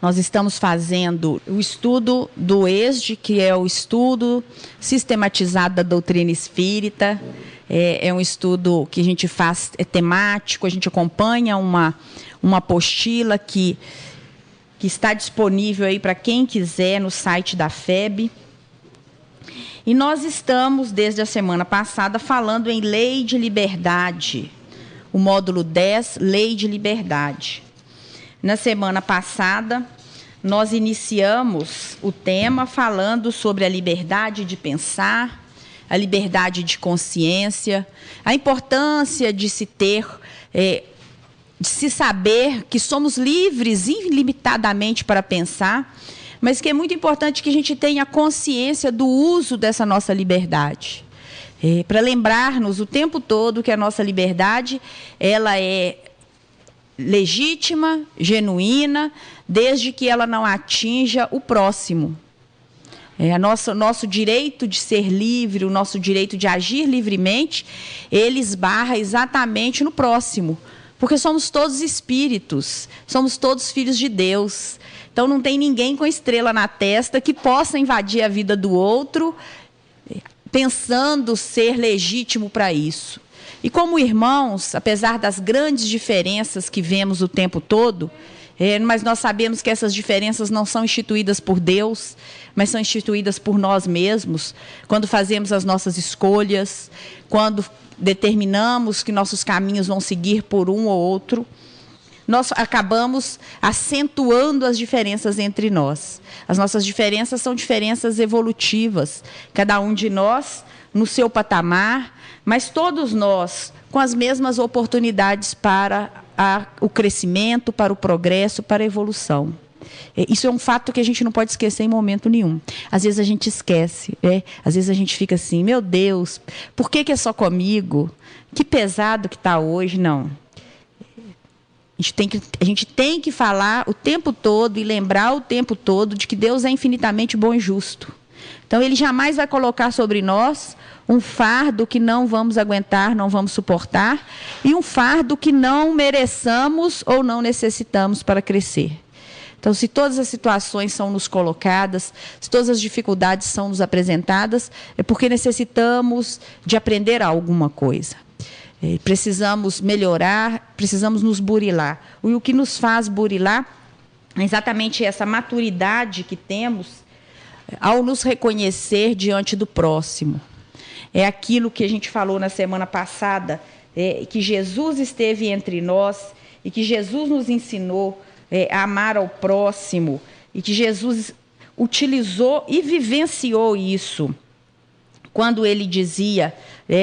Nós estamos fazendo o estudo do ESD, que é o estudo sistematizado da doutrina espírita. É um estudo que a gente faz, é temático, a gente acompanha uma apostila que está disponível aí para quem quiser no site da FEB. E nós estamos, desde a semana passada, falando em Lei de Liberdade, o módulo 10, Lei de Liberdade. Na semana passada, nós iniciamos o tema falando sobre a liberdade de pensar, a liberdade de consciência, a importância de se ter, de se saber que somos livres ilimitadamente para pensar, mas que é muito importante que a gente tenha consciência do uso dessa nossa liberdade. Para lembrar-nos o tempo todo que a nossa liberdade ela é legítima, genuína, desde que ela não atinja o próximo. Nosso direito de ser livre, o nosso direito de agir livremente, ele esbarra exatamente no próximo, porque somos todos espíritos, somos todos filhos de Deus. Então não tem ninguém com estrela na testa que possa invadir a vida do outro, pensando ser legítimo para isso. E como irmãos, apesar das grandes diferenças que vemos o tempo todo, mas nós sabemos que essas diferenças não são instituídas por Deus, mas são instituídas por nós mesmos, quando fazemos as nossas escolhas, quando determinamos que nossos caminhos vão seguir por um ou outro, nós acabamos acentuando as diferenças entre nós. As nossas diferenças são diferenças evolutivas, cada um de nós no seu patamar, mas todos nós com as mesmas oportunidades para o crescimento, para o progresso, para a evolução. Isso é um fato que a gente não pode esquecer em momento nenhum. Às vezes a gente esquece, às vezes a gente fica assim, meu Deus, por que é só comigo? Que pesado que está hoje, não. A gente tem que falar o tempo todo e lembrar o tempo todo de que Deus é infinitamente bom e justo. Então, Ele jamais vai colocar sobre nós um fardo que não vamos aguentar, não vamos suportar, e um fardo que não mereçamos ou não necessitamos para crescer. Então, se todas as situações são nos colocadas, se todas as dificuldades são nos apresentadas, é porque necessitamos de aprender alguma coisa. Precisamos melhorar, precisamos nos burilar. E o que nos faz burilar é exatamente essa maturidade que temos ao nos reconhecer diante do próximo. É aquilo que a gente falou na semana passada, que Jesus esteve entre nós e que Jesus nos ensinou a amar ao próximo e que Jesus utilizou e vivenciou isso. Quando ele dizia,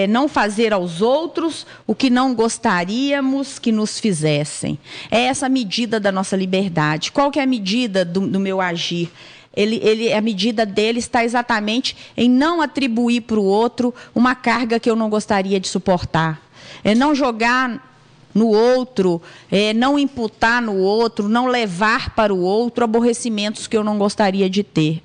não fazer aos outros o que não gostaríamos que nos fizessem. É essa a medida da nossa liberdade. Qual que é a medida do meu agir? A medida dele está exatamente em não atribuir para o outro uma carga que eu não gostaria de suportar. Não jogar no outro, não imputar no outro, não levar para o outro aborrecimentos que eu não gostaria de ter.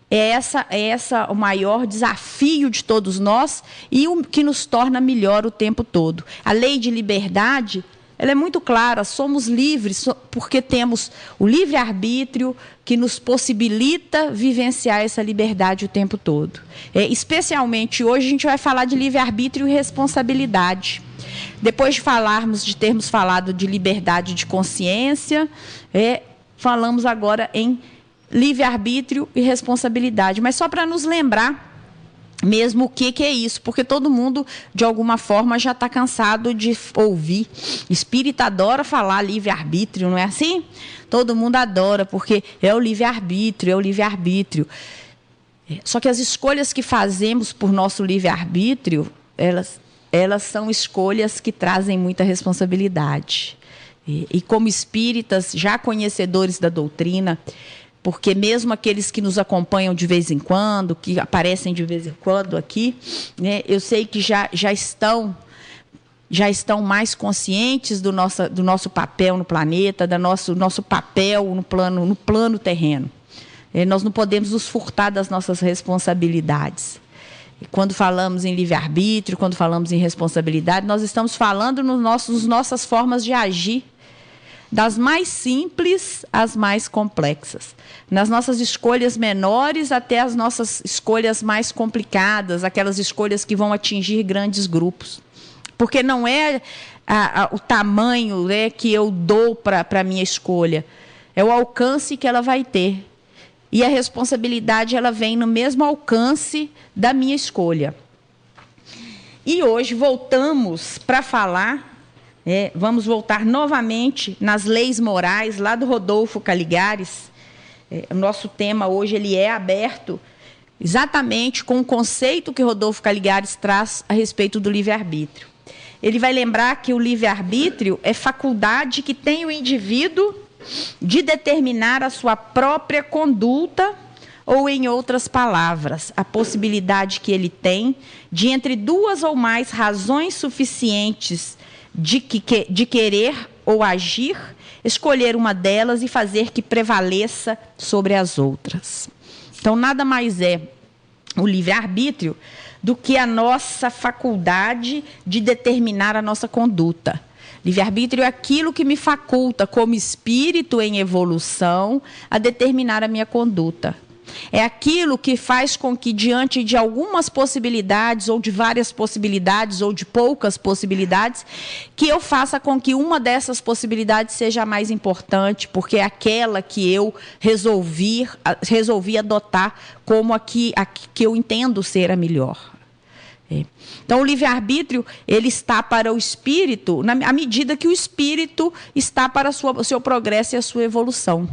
É essa o maior desafio de todos nós e o que nos torna melhor o tempo todo. A lei de liberdade, ela é muito clara, somos livres porque temos o livre-arbítrio que nos possibilita vivenciar essa liberdade o tempo todo. Especialmente hoje a gente vai falar de livre-arbítrio e responsabilidade. Depois de termos falado de liberdade de consciência, falamos agora em livre-arbítrio e responsabilidade, mas só para nos lembrar mesmo o que é isso, porque todo mundo, de alguma forma, já está cansado de ouvir. Espírita adora falar livre-arbítrio, não é assim? Todo mundo adora, porque é o livre-arbítrio, é o livre-arbítrio. Só que as escolhas que fazemos por nosso livre-arbítrio, elas são escolhas que trazem muita responsabilidade. E como espíritas, já conhecedores da doutrina, porque mesmo aqueles que nos acompanham de vez em quando, que aparecem de vez em quando aqui, eu sei que já estão mais conscientes do nosso papel no planeta, do nosso papel no plano terreno. Nós não podemos nos furtar das nossas responsabilidades. Quando falamos em livre-arbítrio, quando falamos em responsabilidade, nós estamos falando nas nossas formas de agir. das mais simples às mais complexas. Nas nossas escolhas menores até as nossas escolhas mais complicadas, aquelas escolhas que vão atingir grandes grupos. Porque não é o tamanho, né, que eu dou para a minha escolha, é o alcance que ela vai ter. E a responsabilidade ela vem no mesmo alcance da minha escolha. E hoje voltamos para falar, vamos voltar novamente nas leis morais, lá do Rodolfo Caligares. O nosso tema hoje ele é aberto exatamente com o conceito que Rodolfo Caligares traz a respeito do livre-arbítrio. Ele vai lembrar que o livre-arbítrio é faculdade que tem o indivíduo de determinar a sua própria conduta, ou, em outras palavras, a possibilidade que ele tem de, entre duas ou mais razões suficientes de querer ou agir, escolher uma delas e fazer que prevaleça sobre as outras. Então, nada mais é o livre-arbítrio do que a nossa faculdade de determinar a nossa conduta. Livre-arbítrio é aquilo que me faculta, como espírito em evolução, a determinar a minha conduta. É aquilo que faz com que, diante de algumas possibilidades, ou de várias possibilidades, ou de poucas possibilidades, que eu faça com que uma dessas possibilidades seja a mais importante, porque é aquela que eu resolvi adotar como a que eu entendo ser a melhor. Então, o livre-arbítrio ele está para o espírito, à medida que o espírito está para o seu progresso e a sua evolução.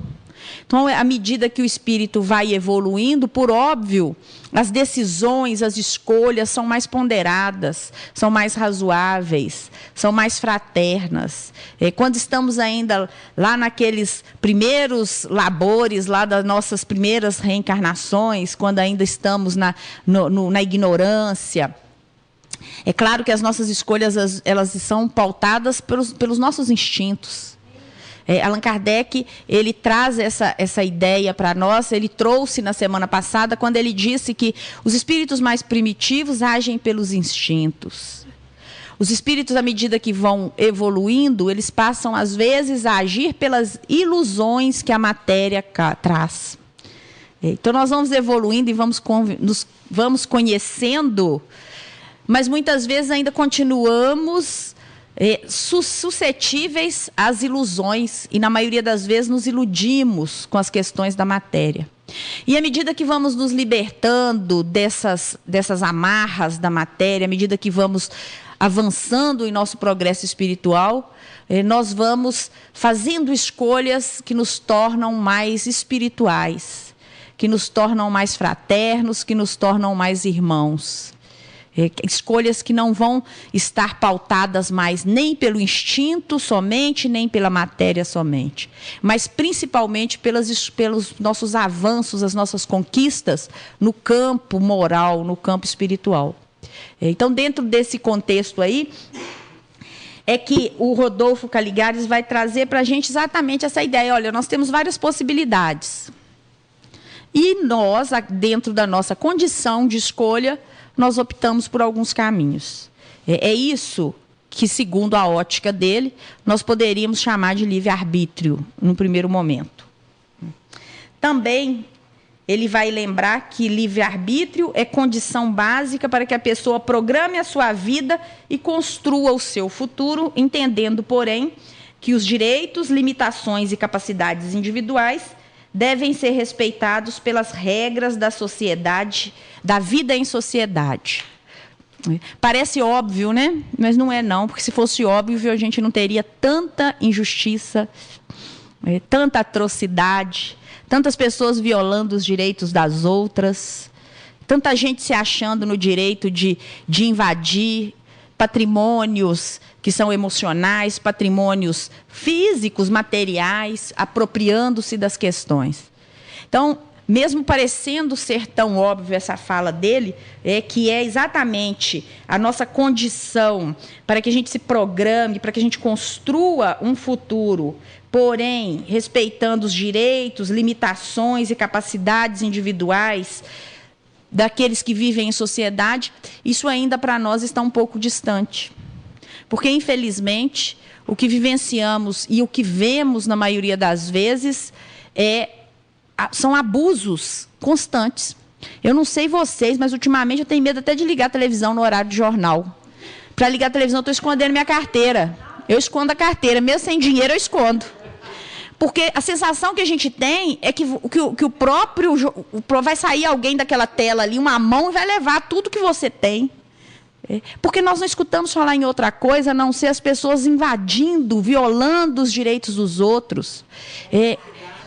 Então, à medida que o espírito vai evoluindo, por óbvio, as decisões, as escolhas são mais ponderadas, são mais razoáveis, são mais fraternas. Quando estamos ainda lá naqueles primeiros labores, lá das nossas primeiras reencarnações, quando ainda estamos na ignorância, é claro que as nossas escolhas elas são pautadas pelos nossos instintos. Allan Kardec ele traz essa ideia para nós, ele trouxe na semana passada, quando ele disse que os espíritos mais primitivos agem pelos instintos. Os espíritos, à medida que vão evoluindo, eles passam, às vezes, a agir pelas ilusões que a matéria traz. Então, nós vamos evoluindo e vamos conhecendo, mas muitas vezes ainda continuamos suscetíveis às ilusões e, na maioria das vezes, nos iludimos com as questões da matéria. E à medida que vamos nos libertando dessas amarras da matéria, à medida que vamos avançando em nosso progresso espiritual, nós vamos fazendo escolhas que nos tornam mais espirituais, que nos tornam mais fraternos, que nos tornam mais irmãos. Escolhas que não vão estar pautadas mais nem pelo instinto somente, nem pela matéria somente, mas principalmente pelos nossos avanços, as nossas conquistas no campo moral, no campo espiritual. Então, dentro desse contexto aí, é que o Rodolfo Caligares vai trazer para a gente exatamente essa ideia. Olha, nós temos várias possibilidades. E nós, dentro da nossa condição de escolha, nós optamos por alguns caminhos. É isso que, segundo a ótica dele, nós poderíamos chamar de livre-arbítrio, no primeiro momento. Também, ele vai lembrar que livre-arbítrio é condição básica para que a pessoa programe a sua vida e construa o seu futuro, entendendo, porém, que os direitos, limitações e capacidades individuais devem ser respeitados pelas regras da sociedade, da vida em sociedade. Parece óbvio, né? Mas não é não, porque se fosse óbvio, a gente não teria tanta injustiça, tanta atrocidade, tantas pessoas violando os direitos das outras, tanta gente se achando no direito de invadir patrimônios que são emocionais, patrimônios físicos, materiais, apropriando-se das questões. Então, mesmo parecendo ser tão óbvio essa fala dele, que é exatamente a nossa condição para que a gente se programe, para que a gente construa um futuro, porém, respeitando os direitos, limitações e capacidades individuais daqueles que vivem em sociedade, isso ainda para nós está um pouco distante. Porque, infelizmente, o que vivenciamos e o que vemos, na maioria das vezes, são abusos constantes. Eu não sei vocês, mas ultimamente eu tenho medo até de ligar a televisão no horário de jornal. Para ligar a televisão, eu estou escondendo minha carteira. Eu escondo a carteira, mesmo sem dinheiro eu escondo. Porque a sensação que a gente tem é que o próprio... vai sair alguém daquela tela ali, uma mão, e vai levar tudo que você tem. Porque nós não escutamos falar em outra coisa, a não ser as pessoas invadindo, violando os direitos dos outros.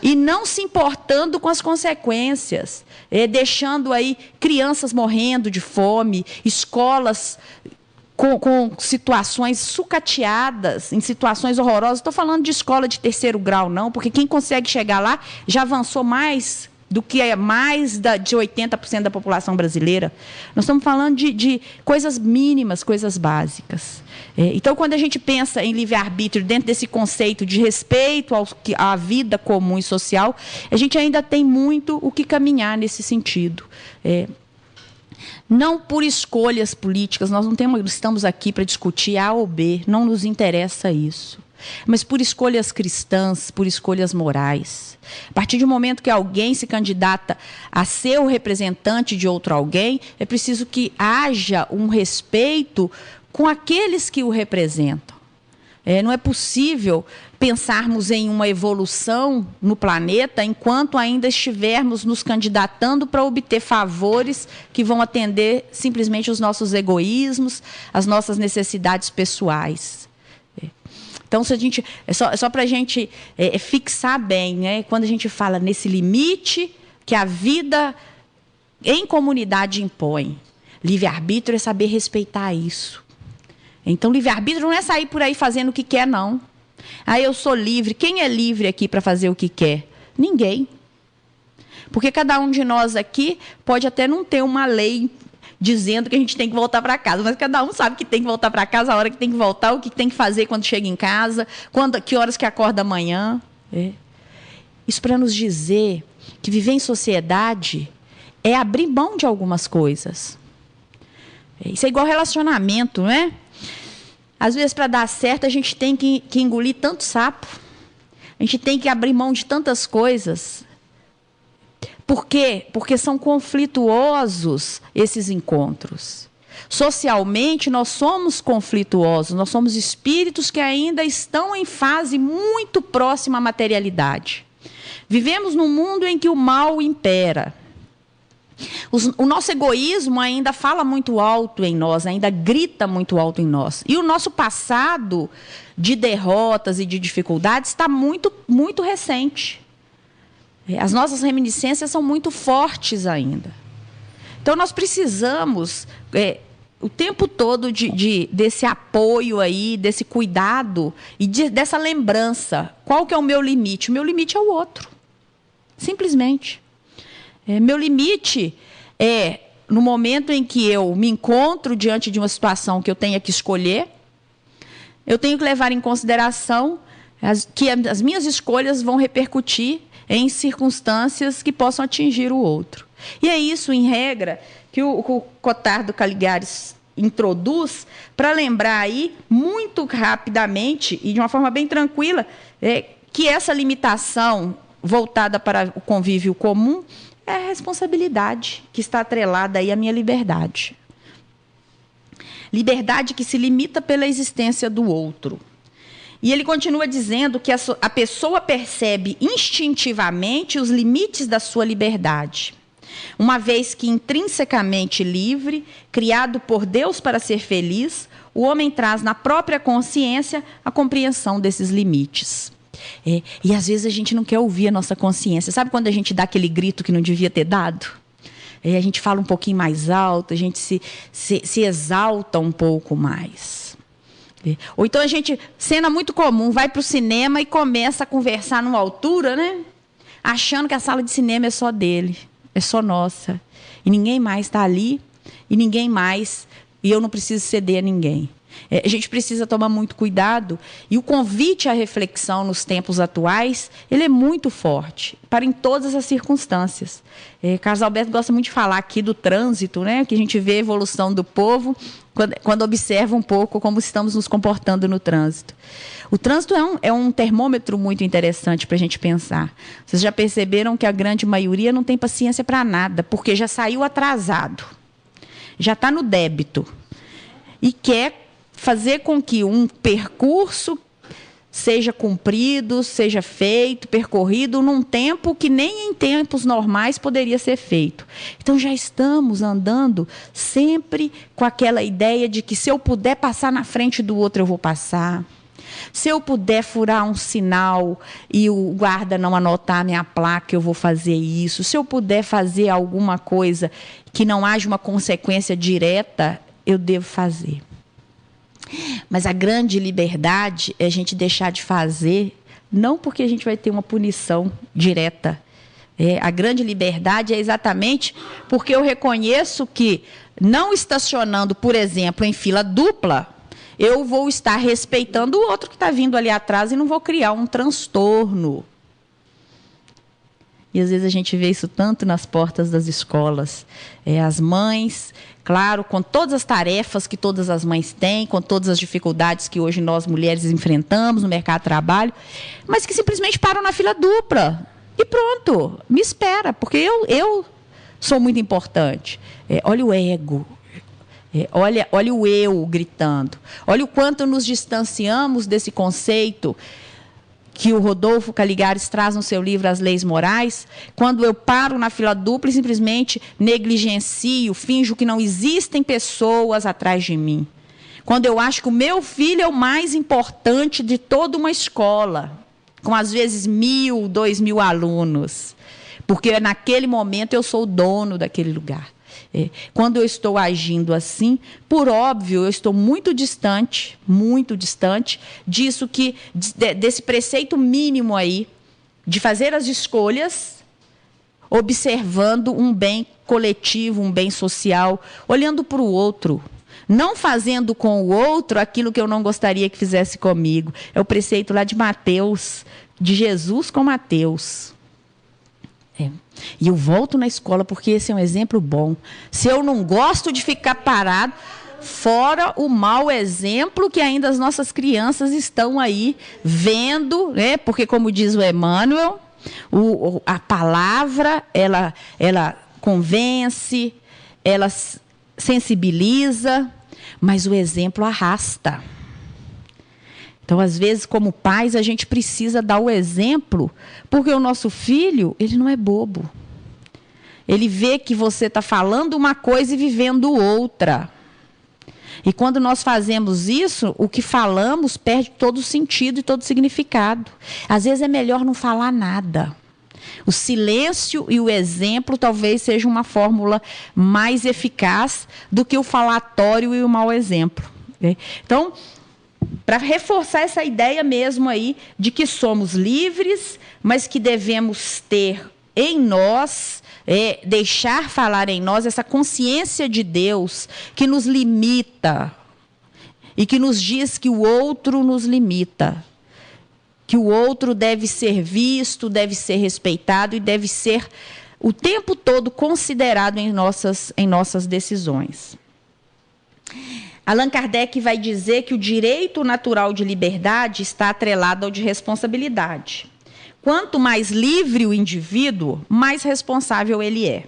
E não se importando com as consequências. Deixando aí crianças morrendo de fome, escolas com situações sucateadas, em situações horrorosas. Estou falando de escola de 3º grau, não, porque quem consegue chegar lá já avançou mais do que de 80% da população brasileira. Nós estamos falando de coisas mínimas, coisas básicas. Então, quando a gente pensa em livre-arbítrio dentro desse conceito de respeito à vida comum e social, a gente ainda tem muito o que caminhar nesse sentido. Não por escolhas políticas, nós não estamos aqui para discutir A ou B, não nos interessa isso. Mas por escolhas cristãs, por escolhas morais. A partir do momento que alguém se candidata a ser o representante de outro alguém, é preciso que haja um respeito com aqueles que o representam. Não é possível pensarmos em uma evolução no planeta enquanto ainda estivermos nos candidatando para obter favores que vão atender simplesmente os nossos egoísmos, as nossas necessidades pessoais. Então, só para a gente fixar bem, né? Quando a gente fala nesse limite que a vida em comunidade impõe, livre-arbítrio é saber respeitar isso. Então, livre-arbítrio não é sair por aí fazendo o que quer, não. Eu sou livre. Quem é livre aqui para fazer o que quer? Ninguém. Porque cada um de nós aqui pode até não ter uma lei dizendo que a gente tem que voltar para casa, mas cada um sabe que tem que voltar para casa, a hora que tem que voltar, o que tem que fazer quando chega em casa, que horas que acorda amanhã. Isso para nos dizer que viver em sociedade é abrir mão de algumas coisas. Isso é igual relacionamento, não é? Às vezes, para dar certo, a gente tem que engolir tanto sapo. A gente tem que abrir mão de tantas coisas. Por quê? Porque são conflituosos esses encontros. Socialmente, nós somos conflituosos. Nós somos espíritos que ainda estão em fase muito próxima à materialidade. Vivemos num mundo em que o mal impera. O nosso egoísmo ainda fala muito alto em nós, ainda grita muito alto em nós. E o nosso passado de derrotas e de dificuldades está muito, muito recente. As nossas reminiscências são muito fortes ainda. Então, nós precisamos, o tempo todo, desse apoio aí, desse cuidado e dessa lembrança. Qual que é o meu limite? O meu limite é o outro. Simplesmente. Meu limite é no momento em que eu me encontro diante de uma situação que eu tenha que escolher, eu tenho que levar em consideração que as minhas escolhas vão repercutir em circunstâncias que possam atingir o outro. E é isso, em regra, que o Cotardo Caligares introduz para lembrar aí, muito rapidamente e de uma forma bem tranquila, que essa limitação voltada para o convívio comum é a responsabilidade que está atrelada aí à minha liberdade. Liberdade que se limita pela existência do outro. E ele continua dizendo que a pessoa percebe instintivamente os limites da sua liberdade, uma vez que intrinsecamente livre, criado por Deus para ser feliz, o homem traz na própria consciência a compreensão desses limites. E às vezes a gente não quer ouvir a nossa consciência. Sabe quando a gente dá aquele grito que não devia ter dado? A gente fala um pouquinho mais alto, a gente se exalta um pouco mais. Ou então a gente, cena muito comum, vai para o cinema e começa a conversar numa altura, né? Achando que a sala de cinema é só dele, é só nossa. E ninguém mais está ali, e ninguém mais e eu não preciso ceder a ninguém. A gente precisa tomar muito cuidado, e o convite à reflexão nos tempos atuais, ele é muito forte, para em todas as circunstâncias. Carlos Alberto gosta muito de falar aqui do trânsito, né, que a gente vê a evolução do povo quando observa um pouco como estamos nos comportando no trânsito. O trânsito é um termômetro muito interessante para a gente pensar. Vocês já perceberam que a grande maioria não tem paciência para nada, porque já saiu atrasado, já está no débito, e quer fazer com que um percurso seja cumprido, seja feito, percorrido num tempo que nem em tempos normais poderia ser feito. Então já estamos andando sempre com aquela ideia de que se eu puder passar na frente do outro, eu vou passar. Se eu puder furar um sinal e o guarda não anotar a minha placa, eu vou fazer isso. Se eu puder fazer alguma coisa que não haja uma consequência direta, eu devo fazer. Mas a grande liberdade é a gente deixar de fazer, não porque a gente vai ter uma punição direta. A grande liberdade é exatamente porque eu reconheço que, não estacionando, por exemplo, em fila dupla, eu vou estar respeitando o outro que está vindo ali atrás e não vou criar um transtorno. E às vezes a gente vê isso tanto nas portas das escolas. As mães, claro, com todas as tarefas que todas as mães têm, com todas as dificuldades que hoje nós mulheres enfrentamos no mercado de trabalho, mas que simplesmente param na fila dupla. E pronto, me espera, porque eu sou muito importante. Olha o ego. Olha o eu gritando. Olha o quanto nos distanciamos desse conceito que o Rodolfo Caligares traz no seu livro As Leis Morais, quando eu paro na fila dupla e simplesmente negligencio, finjo que não existem pessoas atrás de mim. Quando eu acho que o meu filho é o mais importante de toda uma escola, com às vezes 1.000, 2.000 alunos, porque naquele momento eu sou o dono daquele lugar. Quando eu estou agindo assim, por óbvio, eu estou muito distante disso desse preceito mínimo aí, de fazer as escolhas, observando um bem coletivo, um bem social, olhando para o outro, não fazendo com o outro aquilo que eu não gostaria que fizesse comigo. É o preceito lá de Mateus, de Jesus com Mateus. E eu volto na escola porque esse é um exemplo bom. Se eu não gosto de ficar parado, fora o mau exemplo que ainda as nossas crianças estão aí vendo, né? Porque, como diz o Emmanuel, a palavra, ela convence, ela sensibiliza, mas o exemplo arrasta. Então, às vezes, como pais, a gente precisa dar o exemplo, porque o nosso filho, ele não é bobo. Ele vê que você está falando uma coisa e vivendo outra. E quando nós fazemos isso, o que falamos perde todo o sentido e todo o significado. Às vezes é melhor não falar nada. O silêncio e o exemplo talvez seja uma fórmula mais eficaz do que o falatório e o mau exemplo. Então, para reforçar essa ideia mesmo aí de que somos livres, mas que devemos ter em nós, deixar falar em nós essa consciência de Deus que nos limita e que nos diz que o outro nos limita, que o outro deve ser visto, deve ser respeitado e deve ser o tempo todo considerado em nossas decisões. Allan Kardec vai dizer que o direito natural de liberdade está atrelado ao de responsabilidade. Quanto mais livre o indivíduo, mais responsável ele é.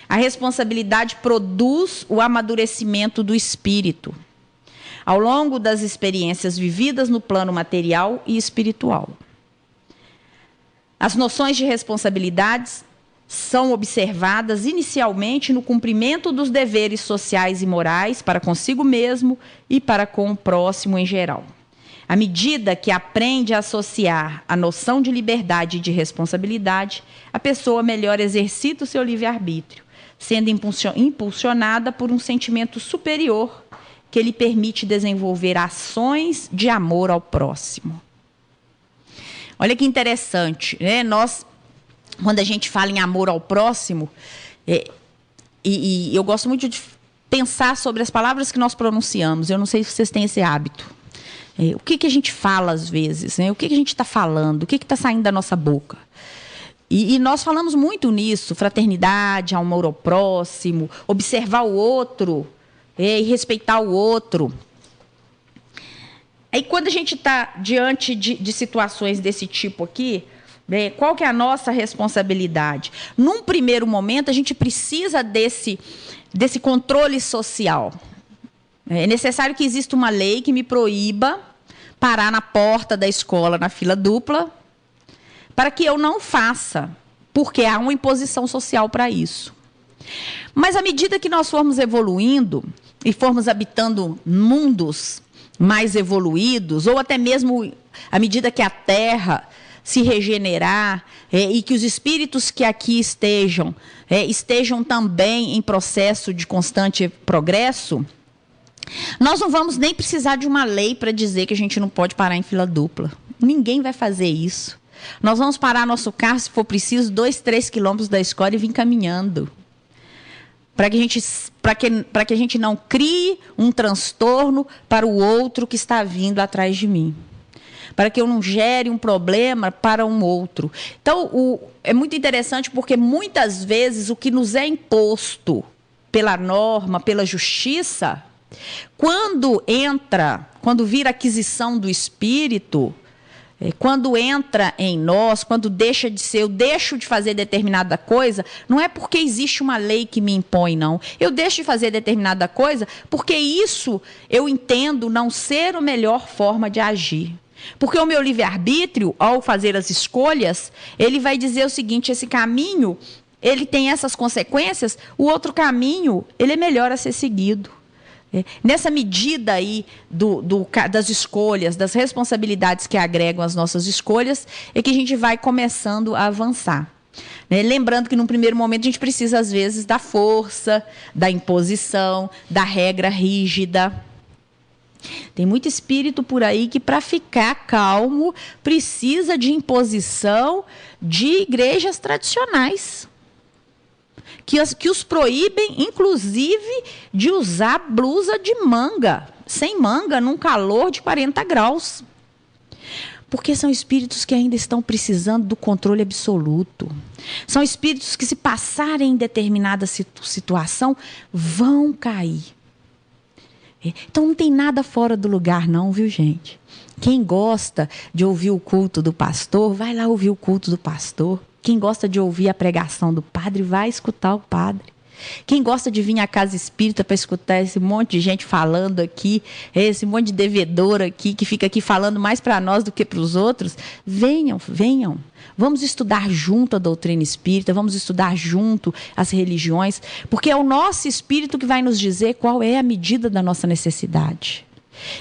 A responsabilidade produz o amadurecimento do espírito, ao longo das experiências vividas no plano material e espiritual. As noções de responsabilidades são observadas inicialmente no cumprimento dos deveres sociais e morais para consigo mesmo e para com o próximo em geral. À medida que aprende a associar a noção de liberdade e de responsabilidade, a pessoa melhor exercita o seu livre-arbítrio, sendo impulsionada por um sentimento superior que lhe permite desenvolver ações de amor ao próximo. Olha que interessante, né? Quando a gente fala em amor ao próximo, e eu gosto muito de pensar sobre as palavras que nós pronunciamos. Eu não sei se vocês têm esse hábito. O que a gente fala às vezes, né? O que a gente está falando, o que está saindo da nossa boca. E nós falamos muito nisso, fraternidade, amor ao próximo, observar o outro e respeitar o outro. Aí quando a gente está diante de situações desse tipo aqui, qual que é a nossa responsabilidade? Num primeiro momento, a gente precisa desse controle social. É necessário que exista uma lei que me proíba parar na porta da escola na fila dupla, para que eu não faça, porque há uma imposição social para isso. Mas à medida que nós formos evoluindo e formos habitando mundos mais evoluídos, ou até mesmo à medida que a Terra se regenerar e que os espíritos que aqui estejam também em processo de constante progresso, nós não vamos nem precisar de uma lei para dizer que a gente não pode parar em fila dupla. Ninguém vai fazer isso. Nós vamos parar nosso carro, se for preciso, 2, 3 quilômetros da escola e vir caminhando. Para que a gente não crie um transtorno para o outro que está vindo atrás de mim. Para que eu não gere um problema para um outro. Então, é muito interessante porque muitas vezes o que nos é imposto pela norma, pela justiça, quando vira aquisição do espírito, quando entra em nós, quando deixa de ser, eu deixo de fazer determinada coisa, não é porque existe uma lei que me impõe, não. Eu deixo de fazer determinada coisa porque isso eu entendo não ser a melhor forma de agir. Porque o meu livre-arbítrio, ao fazer as escolhas, ele vai dizer o seguinte: esse caminho, ele tem essas consequências, o outro caminho, ele é melhor a ser seguido. Nessa medida aí das escolhas, das responsabilidades que agregam as nossas escolhas, é que a gente vai começando a avançar. Lembrando que, num primeiro momento, a gente precisa, às vezes, da força, da imposição, da regra rígida. Tem muito espírito por aí que, para ficar calmo, precisa de imposição de igrejas tradicionais. Que os proíbem, inclusive, de usar blusa de manga, sem manga, num calor de 40 graus. Porque são espíritos que ainda estão precisando do controle absoluto. São espíritos que, se passarem em determinada situação, vão cair. Então, não tem nada fora do lugar, não, viu, gente? Quem gosta de ouvir o culto do pastor, vai lá ouvir o culto do pastor. Quem gosta de ouvir a pregação do padre, vai escutar o padre. Quem gosta de vir à casa espírita para escutar esse monte de gente falando aqui, esse monte de devedor aqui, que fica aqui falando mais para nós do que para os outros, venham. Vamos estudar junto a doutrina espírita, vamos estudar junto as religiões, porque é o nosso espírito que vai nos dizer qual é a medida da nossa necessidade.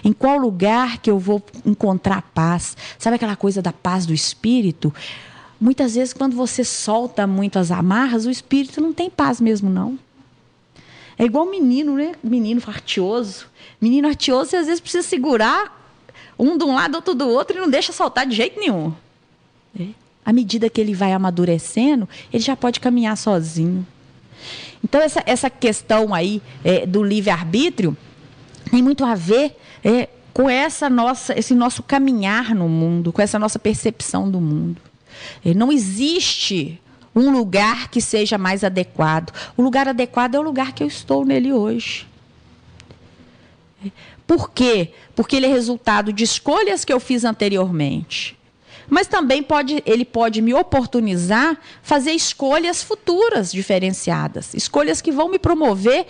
Em qual lugar que eu vou encontrar paz. Sabe aquela coisa da paz do espírito? Muitas vezes, quando você solta muito as amarras, o espírito não tem paz mesmo, não. É igual menino, né? Menino artioso. Menino artioso, você às vezes precisa segurar um de um lado, outro do outro, e não deixa soltar de jeito nenhum. À medida que ele vai amadurecendo, ele já pode caminhar sozinho. Então, essa questão aí do livre-arbítrio tem muito a ver com esse nosso caminhar no mundo, com essa nossa percepção do mundo. Não existe um lugar que seja mais adequado. O lugar adequado é o lugar que eu estou nele hoje. Por quê? Porque ele é resultado de escolhas que eu fiz anteriormente. Mas também ele pode me oportunizar fazer escolhas futuras diferenciadas. Escolhas que vão me promover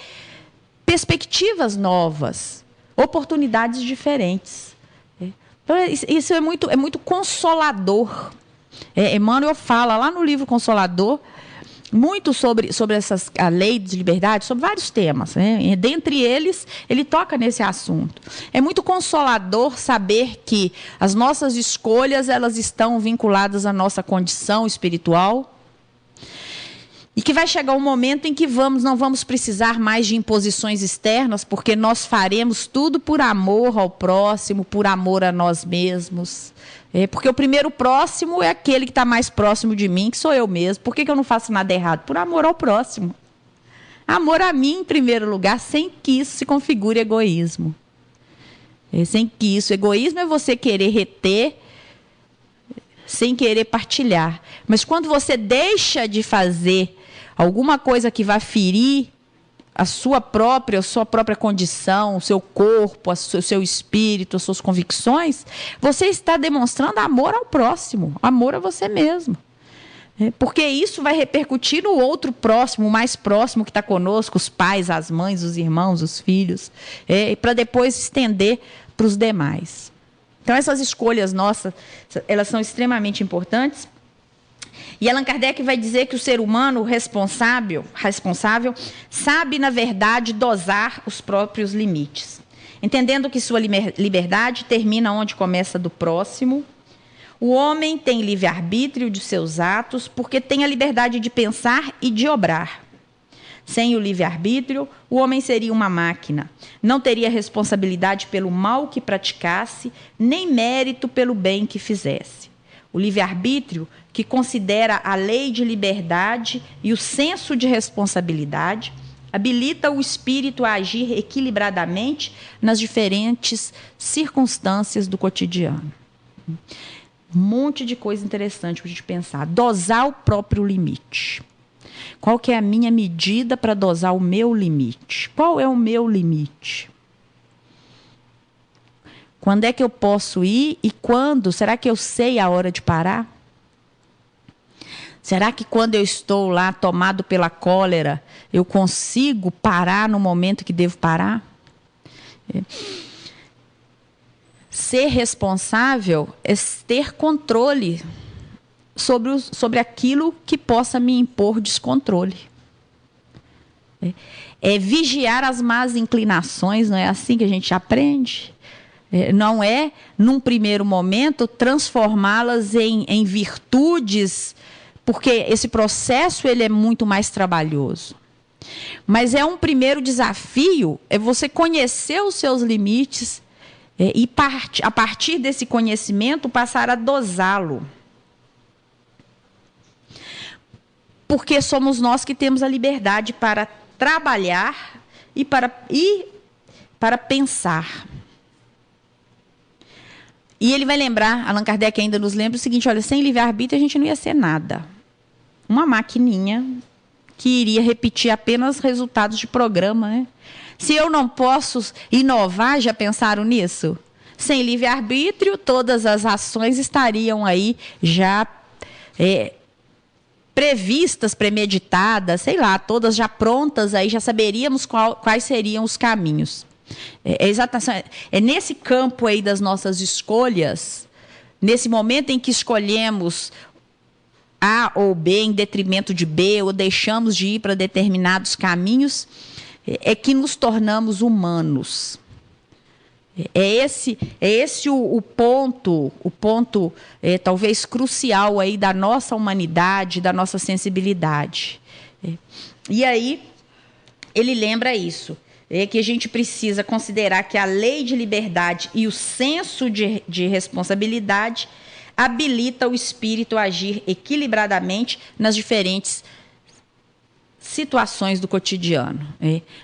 perspectivas novas, oportunidades diferentes. Então, isso é muito consolador. Emmanuel fala lá no livro Consolador muito sobre a lei de liberdade, sobre vários temas, né? Dentre eles, ele toca nesse assunto. É muito consolador saber que as nossas escolhas, elas estão vinculadas à nossa condição espiritual e que vai chegar um momento em que não vamos precisar mais de imposições externas, porque nós faremos tudo por amor ao próximo, por amor a nós mesmos. Porque o primeiro próximo é aquele que está mais próximo de mim, que sou eu mesmo. Por que eu não faço nada errado? Por amor ao próximo. Amor a mim em primeiro lugar, sem que isso se configure egoísmo. Sem que isso, egoísmo é você querer reter, sem querer partilhar. Mas quando você deixa de fazer alguma coisa que vai ferir a sua própria condição, o seu corpo, o seu espírito, as suas convicções, você está demonstrando amor ao próximo, amor a você mesmo. Porque isso vai repercutir no outro próximo, o mais próximo que está conosco, os pais, as mães, os irmãos, os filhos, para depois estender para os demais. Então, essas escolhas nossas, elas são extremamente importantes. E Allan Kardec vai dizer que o ser humano responsável sabe, na verdade, dosar os próprios limites. Entendendo que sua liberdade termina onde começa do próximo. O homem tem livre-arbítrio de seus atos porque tem a liberdade de pensar e de obrar. Sem o livre-arbítrio, o homem seria uma máquina. Não teria responsabilidade pelo mal que praticasse, nem mérito pelo bem que fizesse. O livre-arbítrio, que considera a lei de liberdade e o senso de responsabilidade, habilita o espírito a agir equilibradamente nas diferentes circunstâncias do cotidiano. Um monte de coisa interessante para a gente pensar. Dosar o próprio limite. Qual que é a minha medida para dosar o meu limite? Qual é o meu limite? Quando é que eu posso ir e quando? Será que eu sei a hora de parar? Será que quando eu estou lá tomado pela cólera, eu consigo parar no momento que devo parar? Ser responsável é ter controle sobre aquilo que possa me impor descontrole. É vigiar as más inclinações, não é assim que a gente aprende? Não é, num primeiro momento, transformá-las em virtudes, porque esse processo ele é muito mais trabalhoso. Mas é um primeiro desafio, é você conhecer os seus limites e, a partir desse conhecimento, passar a dosá-lo. Porque somos nós que temos a liberdade para trabalhar e para pensar. E ele vai lembrar, Allan Kardec ainda nos lembra o seguinte, olha, sem livre-arbítrio a gente não ia ser nada. Uma maquininha que iria repetir apenas resultados de programa, né? Se eu não posso inovar, já pensaram nisso? Sem livre-arbítrio, todas as ações estariam aí já previstas, premeditadas, sei lá, todas já prontas, aí já saberíamos quais seriam os caminhos. É nesse campo aí das nossas escolhas, nesse momento em que escolhemos A ou B em detrimento de B, ou deixamos de ir para determinados caminhos, é que nos tornamos humanos. É esse o ponto talvez crucial aí da nossa humanidade, da nossa sensibilidade. E aí, ele lembra isso, que a gente precisa considerar que a lei de liberdade e o senso de responsabilidade habilita o espírito a agir equilibradamente nas diferentes situações do cotidiano.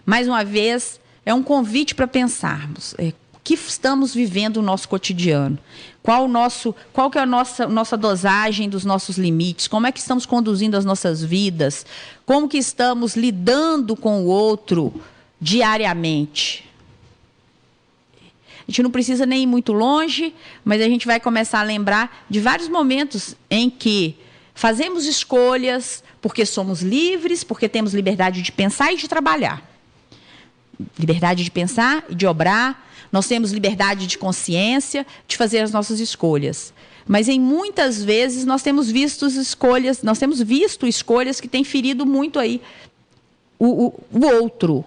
Mais uma vez, é um convite para pensarmos o que estamos vivendo no nosso cotidiano, qual que é a nossa dosagem dos nossos limites, como é que estamos conduzindo as nossas vidas, como que estamos lidando com o outro diariamente. A gente não precisa nem ir muito longe, mas a gente vai começar a lembrar de vários momentos em que fazemos escolhas porque somos livres, porque temos liberdade de pensar e de trabalhar. Liberdade de pensar e de obrar. Nós temos liberdade de consciência de fazer as nossas escolhas. Mas em muitas vezes nós temos visto escolhas que têm ferido muito aí o outro.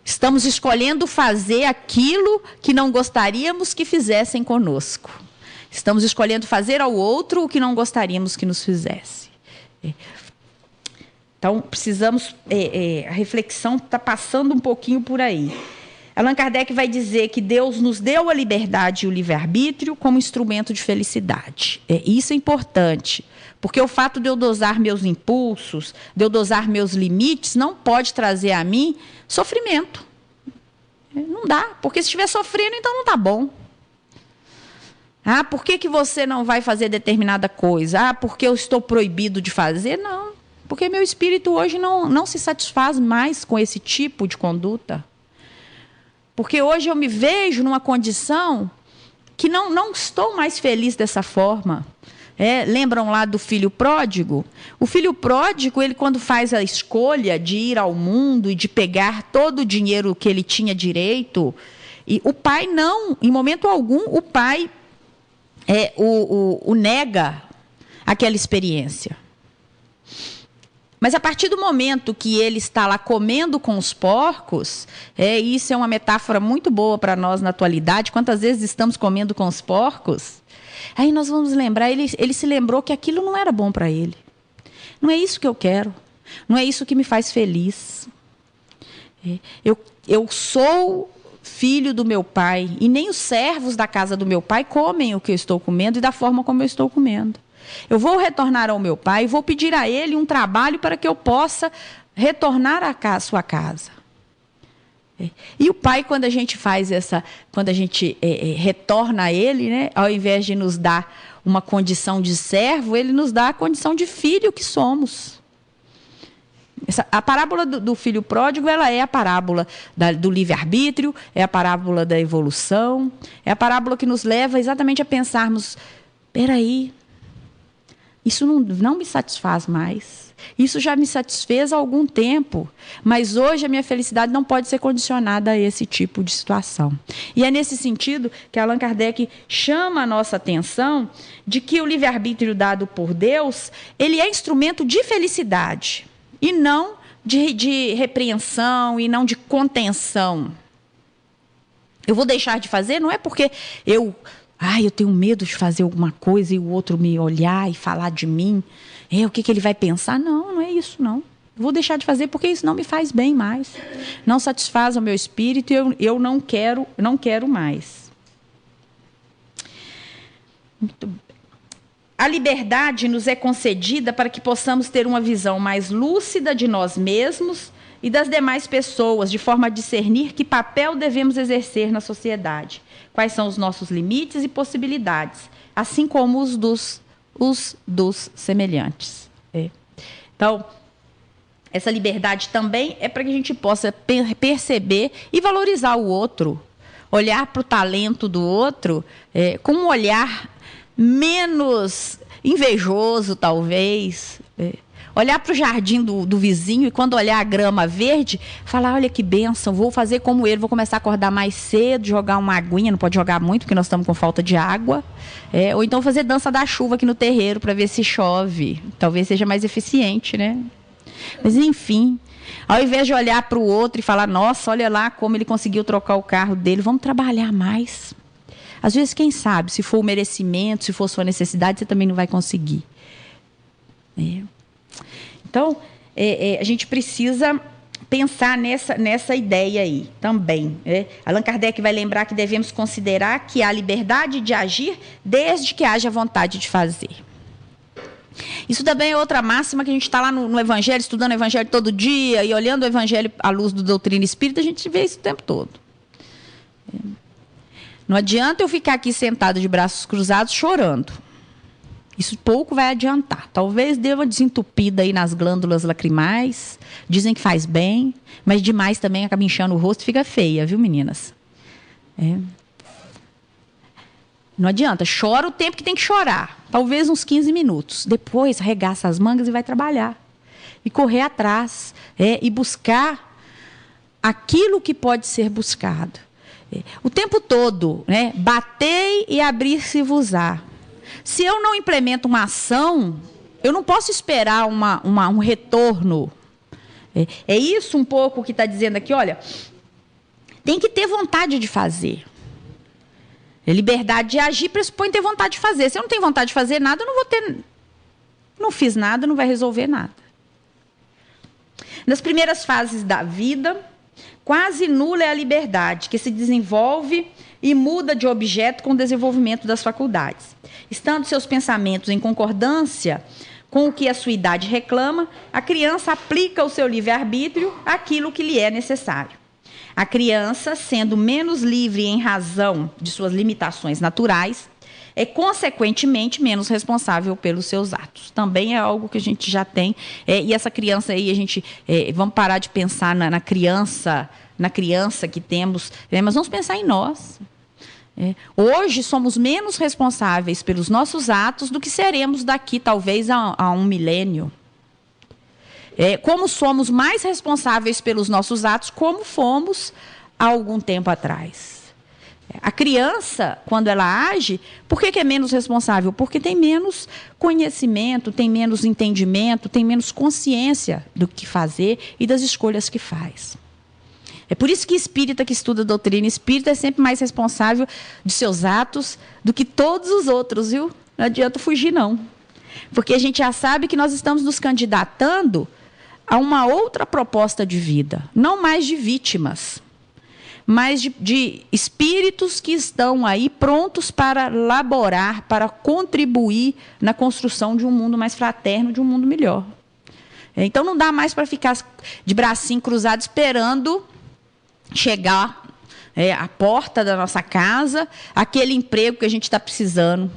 Estamos escolhendo fazer aquilo que não gostaríamos que fizessem conosco. Estamos escolhendo fazer ao outro o que não gostaríamos que nos fizesse. Então, precisamos... a reflexão está passando um pouquinho por aí. Allan Kardec vai dizer que Deus nos deu a liberdade e o livre-arbítrio como instrumento de felicidade. Isso é importante, porque o fato de eu dosar meus impulsos, de eu dosar meus limites, não pode trazer a mim sofrimento. Não dá, porque se estiver sofrendo, então não está bom. Ah, por que você não vai fazer determinada coisa? Ah, porque eu estou proibido de fazer? Não, porque meu espírito hoje não se satisfaz mais com esse tipo de conduta. Porque hoje eu me vejo numa condição que não estou mais feliz dessa forma. Lembram lá do filho pródigo? O filho pródigo, ele quando faz a escolha de ir ao mundo e de pegar todo o dinheiro que ele tinha direito, e o pai não, em momento algum, o pai o nega aquela experiência. Mas a partir do momento que ele está lá comendo com os porcos, isso é uma metáfora muito boa para nós na atualidade, quantas vezes estamos comendo com os porcos, aí nós vamos lembrar, ele se lembrou que aquilo não era bom para ele. Não é isso que eu quero, não é isso que me faz feliz. Eu sou filho do meu pai, e nem os servos da casa do meu pai comem o que eu estou comendo e da forma como eu estou comendo. Eu vou retornar ao meu pai e vou pedir a ele um trabalho para que eu possa retornar à sua casa. E o pai, quando a gente faz quando a gente retorna a ele, né, ao invés de nos dar uma condição de servo, ele nos dá a condição de filho que somos. A parábola do filho pródigo, ela é a parábola do livre-arbítrio, é a parábola da evolução, é a parábola que nos leva exatamente a pensarmos, peraí, isso não me satisfaz mais. Isso já me satisfez há algum tempo, mas hoje a minha felicidade não pode ser condicionada a esse tipo de situação. E é nesse sentido que Allan Kardec chama a nossa atenção de que o livre-arbítrio dado por Deus, ele é instrumento de felicidade e não de repreensão e não de contenção. Eu vou deixar de fazer, não é porque eu tenho medo de fazer alguma coisa e o outro me olhar e falar de mim. O que ele vai pensar? Não é isso, não. Eu vou deixar de fazer porque isso não me faz bem mais. Não satisfaz o meu espírito e eu não quero mais. Muito bem. A liberdade nos é concedida para que possamos ter uma visão mais lúcida de nós mesmos e das demais pessoas, de forma a discernir que papel devemos exercer na sociedade. Quais são os nossos limites e possibilidades, assim como os dos semelhantes. Então, essa liberdade também é para que a gente possa perceber e valorizar o outro, olhar para o talento do outro com um olhar menos invejoso, talvez. Olhar para o jardim do vizinho e, quando olhar a grama verde, falar, olha que bênção, vou fazer como ele, vou começar a acordar mais cedo, jogar uma aguinha, não pode jogar muito, porque nós estamos com falta de água. Ou então fazer dança da chuva aqui no terreiro para ver se chove. Talvez seja mais eficiente, né? Mas, enfim, ao invés de olhar para o outro e falar, nossa, olha lá como ele conseguiu trocar o carro dele, vamos trabalhar mais. Às vezes, quem sabe, se for o merecimento, se for sua necessidade, você também não vai conseguir. Então, a gente precisa pensar nessa ideia aí também. Allan Kardec vai lembrar que devemos considerar que há liberdade de agir desde que haja vontade de fazer. Isso também é outra máxima que a gente está lá no Evangelho, estudando o Evangelho todo dia e olhando o Evangelho à luz da doutrina espírita, a gente vê isso o tempo todo. Não adianta eu ficar aqui sentado de braços cruzados chorando. Isso pouco vai adiantar. Talvez dê uma desentupida aí nas glândulas lacrimais. Dizem que faz bem, mas demais também acaba inchando o rosto e fica feia, viu, meninas? Não adianta. Chora o tempo que tem que chorar. Talvez uns 15 minutos. Depois arregaça as mangas e vai trabalhar. E correr atrás. E buscar aquilo que pode ser buscado. O tempo todo, né? Batei e abrir-se-vos-á. Se eu não implemento uma ação, eu não posso esperar um retorno. É isso um pouco que está dizendo aqui, olha, tem que ter vontade de fazer. Liberdade de agir pressupõe ter vontade de fazer. Se eu não tenho vontade de fazer nada, eu não fiz nada, não vai resolver nada. Nas primeiras fases da vida, Quase nula é a liberdade, que se desenvolve e muda de objeto com o desenvolvimento das faculdades. Estando seus pensamentos em concordância com o que a sua idade reclama, a criança aplica o seu livre-arbítrio àquilo que lhe é necessário. A criança, sendo menos livre em razão de suas limitações naturais, é, consequentemente, menos responsável pelos seus atos. Também é algo que a gente já tem. E essa criança aí, vamos parar de pensar na criança que temos, mas vamos pensar em nós. Hoje somos menos responsáveis pelos nossos atos do que seremos daqui, talvez, a um milênio. Como somos mais responsáveis pelos nossos atos, como fomos há algum tempo atrás. A criança, quando ela age, por que é menos responsável? Porque tem menos conhecimento, tem menos entendimento, tem menos consciência do que fazer e das escolhas que faz. É por isso que espírita que estuda a doutrina espírita é sempre mais responsável de seus atos do que todos os outros, viu? Não adianta fugir, não. Porque a gente já sabe que nós estamos nos candidatando a uma outra proposta de vida, não mais de vítimas, mas de espíritos que estão aí prontos para laborar, para contribuir na construção de um mundo mais fraterno, de um mundo melhor. Então não dá mais para ficar de bracinho cruzado esperando chegar à porta da nossa casa aquele emprego que a gente está precisando,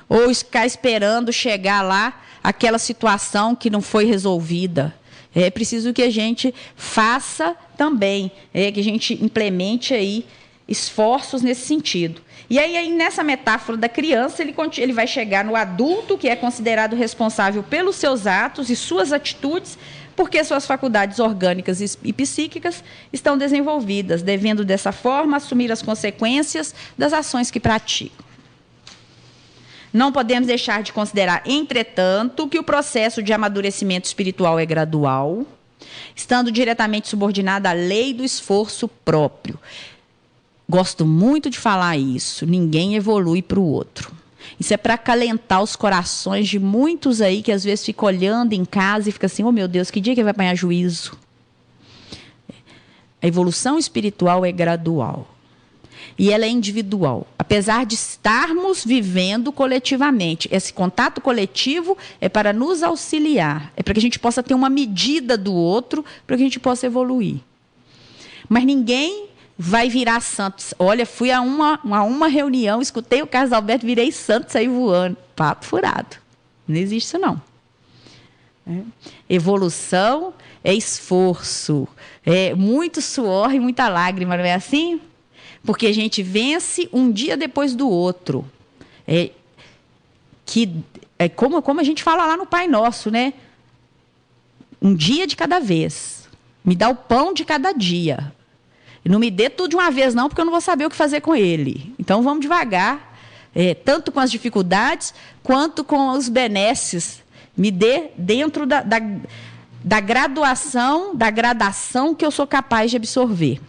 ou ficar esperando chegar lá aquela situação que não foi resolvida. É preciso que a gente faça também, que a gente implemente aí esforços nesse sentido. E aí nessa metáfora da criança, ele vai chegar no adulto, que é considerado responsável pelos seus atos e suas atitudes, porque suas faculdades orgânicas e psíquicas estão desenvolvidas, devendo dessa forma assumir as consequências das ações que praticam. Não podemos deixar de considerar, entretanto, que o processo de amadurecimento espiritual é gradual, estando diretamente subordinado à lei do esforço próprio. Gosto muito de falar isso. Ninguém evolui para o outro. Isso é para acalentar os corações de muitos aí que às vezes ficam olhando em casa e ficam assim, oh meu Deus, que dia que vai apanhar juízo? A evolução espiritual é gradual. E ela é individual. Apesar de estarmos vivendo coletivamente. Esse contato coletivo é para nos auxiliar. É para que a gente possa ter uma medida do outro, para que a gente possa evoluir. Mas ninguém vai virar santo. Olha, fui a uma reunião, escutei o Carlos Alberto, virei santo, saí voando. Papo furado. Não existe isso, não. Evolução é esforço. É muito suor e muita lágrima, não é assim? Porque a gente vence um dia depois do outro. Como a gente fala lá no Pai Nosso, né? Um dia de cada vez. Me dá o pão de cada dia. Não me dê tudo de uma vez, não, porque eu não vou saber o que fazer com ele. Então, vamos devagar, tanto com as dificuldades, quanto com os benesses. Me dê dentro da graduação, da gradação que eu sou capaz de absorver.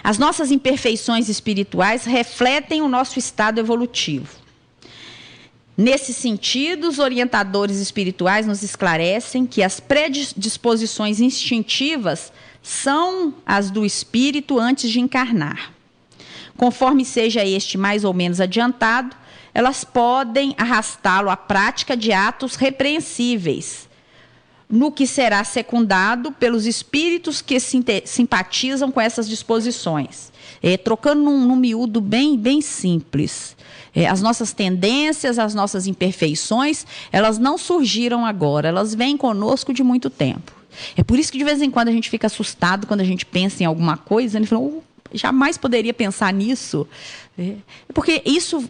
As nossas imperfeições espirituais refletem o nosso estado evolutivo. Nesse sentido, os orientadores espirituais nos esclarecem que as predisposições instintivas são as do espírito antes de encarnar. Conforme seja este mais ou menos adiantado, elas podem arrastá-lo à prática de atos repreensíveis, no que será secundado pelos espíritos que simpatizam com essas disposições. Trocando num miúdo bem simples. As nossas tendências, as nossas imperfeições, elas não surgiram agora, elas vêm conosco de muito tempo. É por isso que de vez em quando a gente fica assustado quando a gente pensa em alguma coisa, e fala, jamais poderia pensar nisso. Porque isso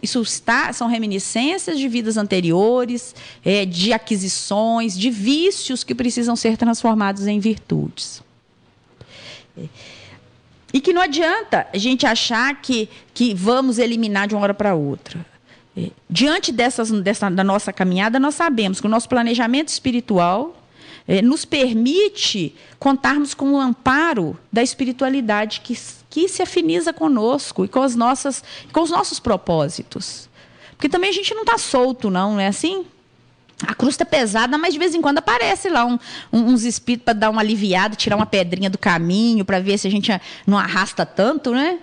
são reminiscências de vidas anteriores, de aquisições, de vícios que precisam ser transformados em virtudes. E que não adianta a gente achar que vamos eliminar de uma hora para outra. Diante da nossa caminhada, nós sabemos que o nosso planejamento espiritual nos permite contarmos com o amparo da espiritualidade que se afiniza conosco e com os nossos propósitos. Porque também a gente não está solto, não é assim? A cruz está pesada, mas de vez em quando aparece lá uns espíritos para dar uma aliviada, tirar uma pedrinha do caminho, para ver se a gente não arrasta tanto, né?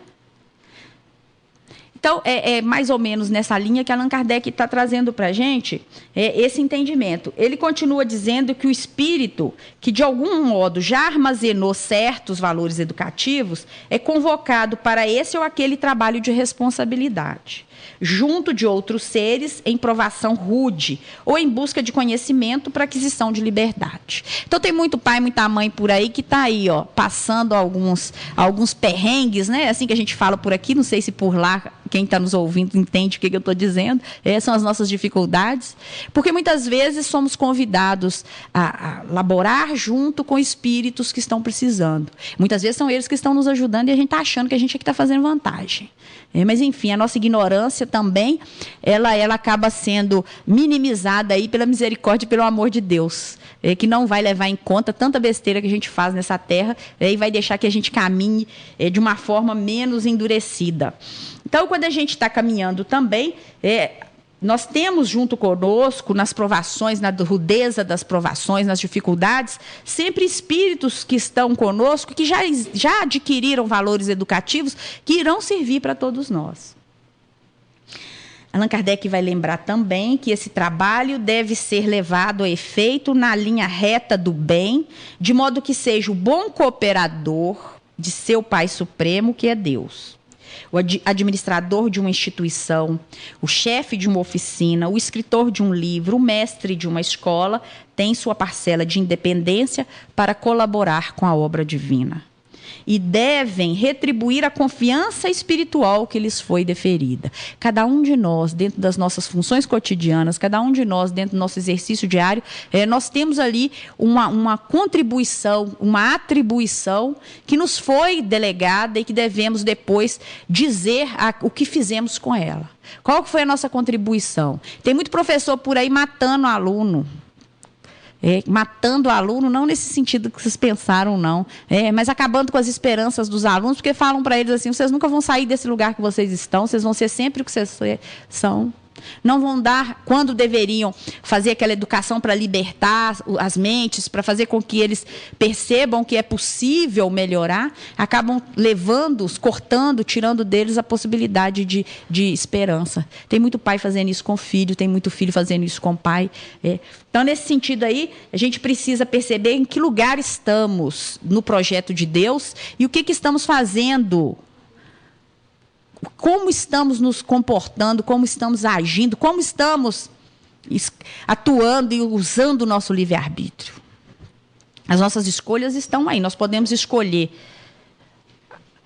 Então, é mais ou menos nessa linha que Allan Kardec está trazendo para a gente esse entendimento. Ele continua dizendo que o espírito, que de algum modo já armazenou certos valores educativos, é convocado para esse ou aquele trabalho de responsabilidade, junto de outros seres em provação rude ou em busca de conhecimento para aquisição de liberdade. Então tem muito pai, muita mãe por aí que está aí, ó, passando alguns perrengues, né? Assim que a gente fala por aqui, não sei se por lá quem está nos ouvindo entende o que eu estou dizendo. Essas são as nossas dificuldades, porque muitas vezes somos convidados a laborar junto com espíritos que estão precisando. Muitas vezes são eles que estão nos ajudando e a gente está achando que a gente é que está fazendo vantagem. Mas, enfim, a nossa ignorância também, ela acaba sendo minimizada aí pela misericórdia e pelo amor de Deus, que não vai levar em conta tanta besteira que a gente faz nessa terra e vai deixar que a gente caminhe de uma forma menos endurecida. Então, quando a gente está caminhando também, nós temos junto conosco, nas provações, na rudeza das provações, nas dificuldades, sempre espíritos que estão conosco, que já adquiriram valores educativos, que irão servir para todos nós. Allan Kardec vai lembrar também que esse trabalho deve ser levado a efeito na linha reta do bem, de modo que seja o bom cooperador de seu Pai Supremo, que é Deus. O administrador de uma instituição, o chefe de uma oficina, o escritor de um livro, o mestre de uma escola, tem sua parcela de independência para colaborar com a obra divina. E devem retribuir a confiança espiritual que lhes foi deferida. Cada um de nós, dentro das nossas funções cotidianas, cada um de nós, dentro do nosso exercício diário, nós temos ali uma contribuição, uma atribuição que nos foi delegada e que devemos depois dizer o que fizemos com ela. Qual foi a nossa contribuição? Tem muito professor por aí matando o aluno. Matando o aluno, não nesse sentido que vocês pensaram, não. Mas acabando com as esperanças dos alunos, porque falam para eles assim, vocês nunca vão sair desse lugar que vocês estão, vocês vão ser sempre o que vocês são. Não vão dar quando deveriam fazer aquela educação para libertar as mentes, para fazer com que eles percebam que é possível melhorar, acabam levando-os, cortando, tirando deles a possibilidade de esperança. Tem muito pai fazendo isso com filho, tem muito filho fazendo isso com pai. Então, nesse sentido aí, a gente precisa perceber em que lugar estamos no projeto de Deus e o que estamos fazendo. Como estamos nos comportando, como estamos agindo, como estamos atuando e usando o nosso livre-arbítrio. As nossas escolhas estão aí. Nós podemos escolher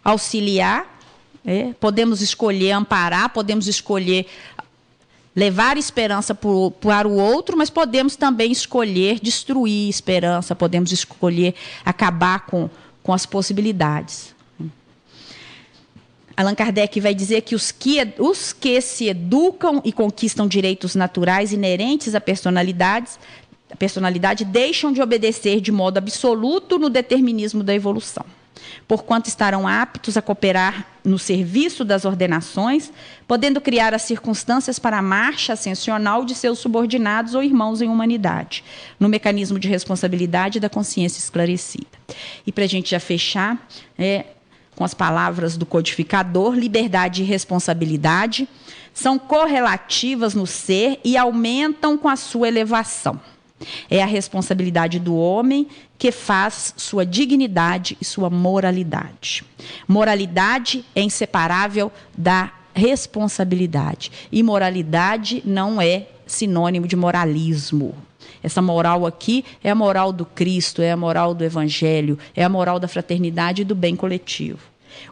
auxiliar, podemos escolher amparar, podemos escolher levar esperança para o outro, mas podemos também escolher destruir esperança, podemos escolher acabar com as possibilidades. Allan Kardec vai dizer que os que se educam e conquistam direitos naturais inerentes à personalidade deixam de obedecer de modo absoluto no determinismo da evolução, porquanto estarão aptos a cooperar no serviço das ordenações, podendo criar as circunstâncias para a marcha ascensional de seus subordinados ou irmãos em humanidade, no mecanismo de responsabilidade da consciência esclarecida. E para a gente já fechar, com as palavras do codificador, liberdade e responsabilidade são correlativas no ser e aumentam com a sua elevação. É a responsabilidade do homem que faz sua dignidade e sua moralidade. Moralidade é inseparável da responsabilidade. E moralidade não é sinônimo de moralismo. Essa moral aqui é a moral do Cristo, é a moral do Evangelho, é a moral da fraternidade e do bem coletivo.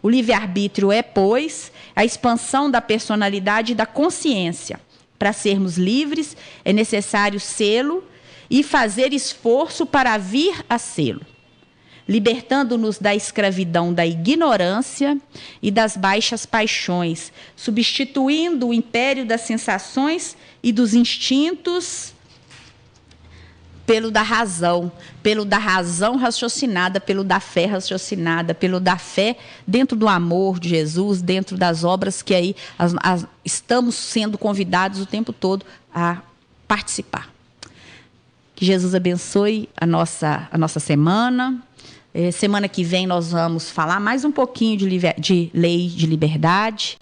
O livre-arbítrio é, pois, a expansão da personalidade e da consciência. Para sermos livres, é necessário sê-lo e fazer esforço para vir a sê-lo, libertando-nos da escravidão da ignorância e das baixas paixões, substituindo o império das sensações e dos instintos pelo da razão raciocinada, pelo da fé raciocinada, pelo da fé dentro do amor de Jesus, dentro das obras que aí estamos sendo convidados o tempo todo a participar. Que Jesus abençoe a nossa semana. Semana que vem nós vamos falar mais um pouquinho de lei de liberdade.